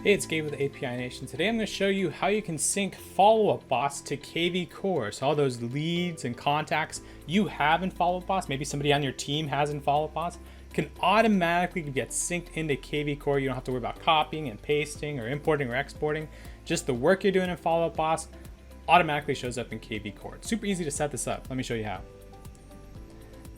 Hey, it's Gabe with API Nation. Today I'm going to show you how you can sync follow-up bots to kvCORE. So all those leads and contacts you have in follow-up bots, maybe somebody on your team has in follow-up bots, can automatically get synced into kvCORE. You don't have to worry about copying and pasting or importing or exporting. Just the work you're doing in follow-up bots automatically shows up in kvCORE. It's super easy to set this up. Let me show you how.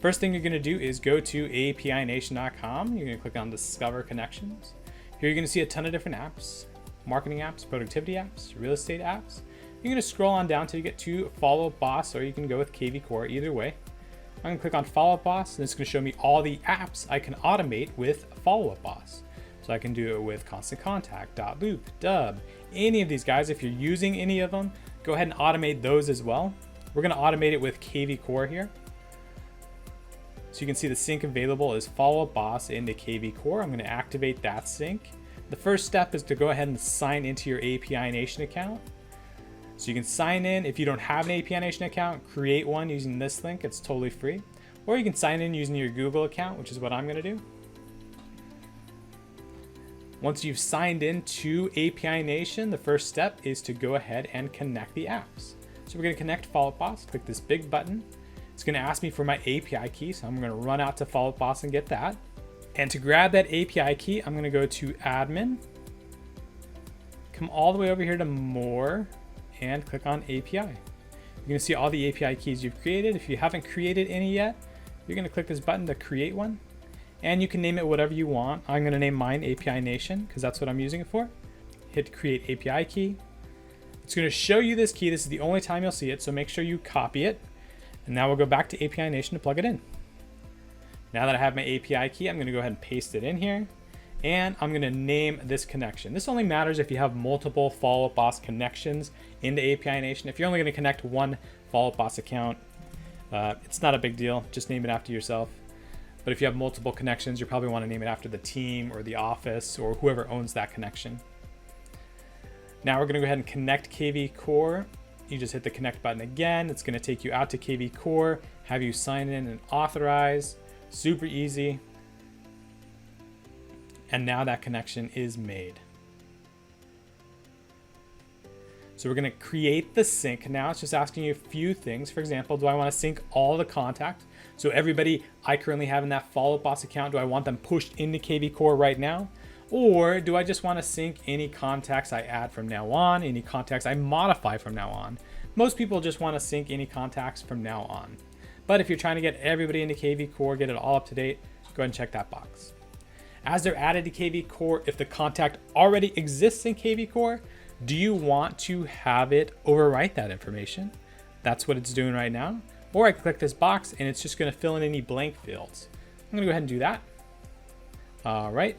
First thing you're going to do is go to apination.com. You're going to click on Discover Connections. Here you're going to see a ton of different apps, marketing apps, productivity apps, real estate apps. You're going to scroll on down till you get to Follow-Up Boss, or you can go with kvCORE, either way. I'm going to click on Follow-Up Boss, and it's going to show me all the apps I can automate with Follow-Up Boss. So I can do it with Constant Contact, Loop, Dub, any of these guys. If you're using any of them, go ahead and automate those as well. We're going to automate it with kvCORE here. So you can see the sync available is Follow-Up Boss into kvCORE. I'm going to activate that sync. The first step is to go ahead and sign into your API Nation account. So you can sign in. If you don't have an API Nation account, create one using this link. It's totally free. Or you can sign in using your Google account, which is what I'm going to do. Once you've signed in to API Nation, the first step is to go ahead and connect the apps. So we're going to connect Follow-Up Boss. Click this big button. It's going to ask me for my API key, so I'm going to run out to Follow-Up Boss and get that. And to grab that API key, I'm going to go to Admin, come all the way over here to More, and click on API. You're going to see all the API keys you've created. If you haven't created any yet, you're going to click this button to create one, and you can name it whatever you want. I'm going to name mine API Nation because that's what I'm using it for. Hit Create API Key. It's going to show you this key. This is the only time you'll see it, so make sure you copy it. And now we'll go back to API Nation to plug it in. Now that I have my API key, I'm going to go ahead and paste it in here. And I'm going to name this connection. This only matters if you have multiple Follow-Up Boss connections into API Nation. If you're only going to connect one Follow-Up Boss account, it's not a big deal. Just name it after yourself. But if you have multiple connections, you probably want to name it after the team or the office or whoever owns that connection. Now we're going to go ahead and connect kvCORE. You just hit the connect button again. It's going to take you out to kvCORE, have you sign in and authorize. Super easy. And now that connection is made. So we're going to create the sync. Now it's just asking you a few things. For example, do I want to sync all the contacts? So everybody I currently have in that Follow-Up Boss account, do I want them pushed into kvCORE right now? Or do I just want to sync any contacts I add from now on, any contacts I modify from now on? Most people just want to sync any contacts from now on. But if you're trying to get everybody into kvCORE, get it all up to date, go ahead and check that box. As they're added to kvCORE, if the contact already exists in kvCORE, do you want to have it overwrite that information? That's what it's doing right now. Or I click this box and it's just going to fill in any blank fields. I'm going to go ahead and do that. All right.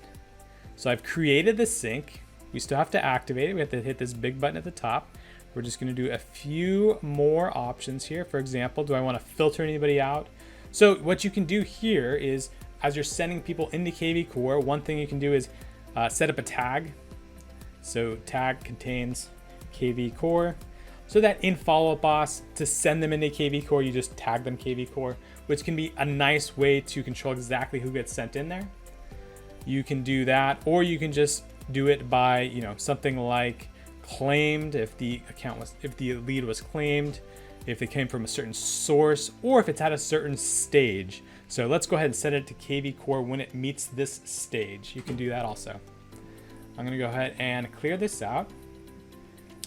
So I've created the sync. We still have to activate it. We have to hit this big button at the top. We're just going to do a few more options here. For example, do I want to filter anybody out? So what you can do here is, as you're sending people into kvCORE, one thing you can do is set up a tag. So tag contains kvCORE, so that in Follow-Up Boss, to send them into kvCORE, you just tag them kvCORE, which can be a nice way to control exactly who gets sent in there. You can do that, or you can just do it by, something like claimed, if the lead was claimed, if it came from a certain source, or if it's at a certain stage. So let's go ahead and set it to kvCORE when it meets this stage. You can do that also. I'm going to go ahead and clear this out.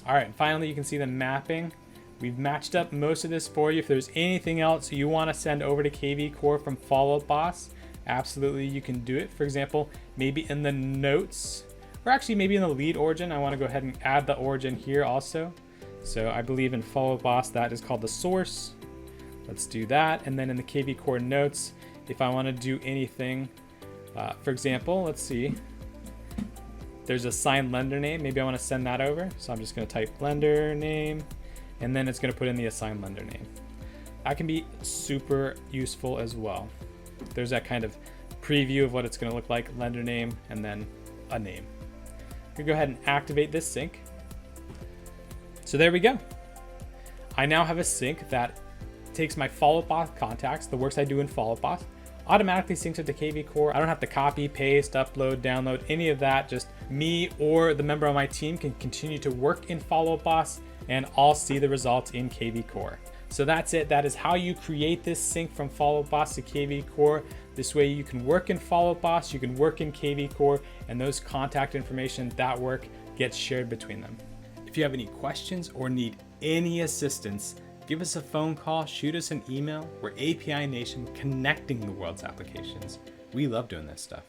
All right, and finally you can see the mapping. We've matched up most of this for you. If there's anything else you want to send over to kvCORE from Follow-Up Boss, absolutely you can do it. For example, maybe in the notes, or actually maybe in the lead origin, I want to go ahead and add the origin here also. So I believe in Follow-Up Boss that is called the source. Let's do that. And then in the kvCORE notes, if I want to do anything, for example, let's see, there's a signed lender name. Maybe I want to send that over. So I'm just going to type lender name, and then it's going to put in the assigned lender name. That can be super useful as well. There's that kind of preview of what it's going to look like, lender name, and then a name. I'm going to go ahead and activate this sync. So there we go. I now have a sync that takes my Follow-Up Boss contacts, the works I do in Follow-Up Boss, automatically syncs it to kvCORE. I don't have to copy, paste, upload, download, any of that. Just me or the member on my team can continue to work in Follow Up Boss, and I'll see the results in kvCORE. So that's it. That is how you create this sync from Follow Up Boss to kvCORE. This way you can work in Follow Up Boss, you can work in kvCORE, and those contact information, that work gets shared between them. If you have any questions or need any assistance, give us a phone call, shoot us an email. We're API Nation, connecting the world's applications. We love doing this stuff.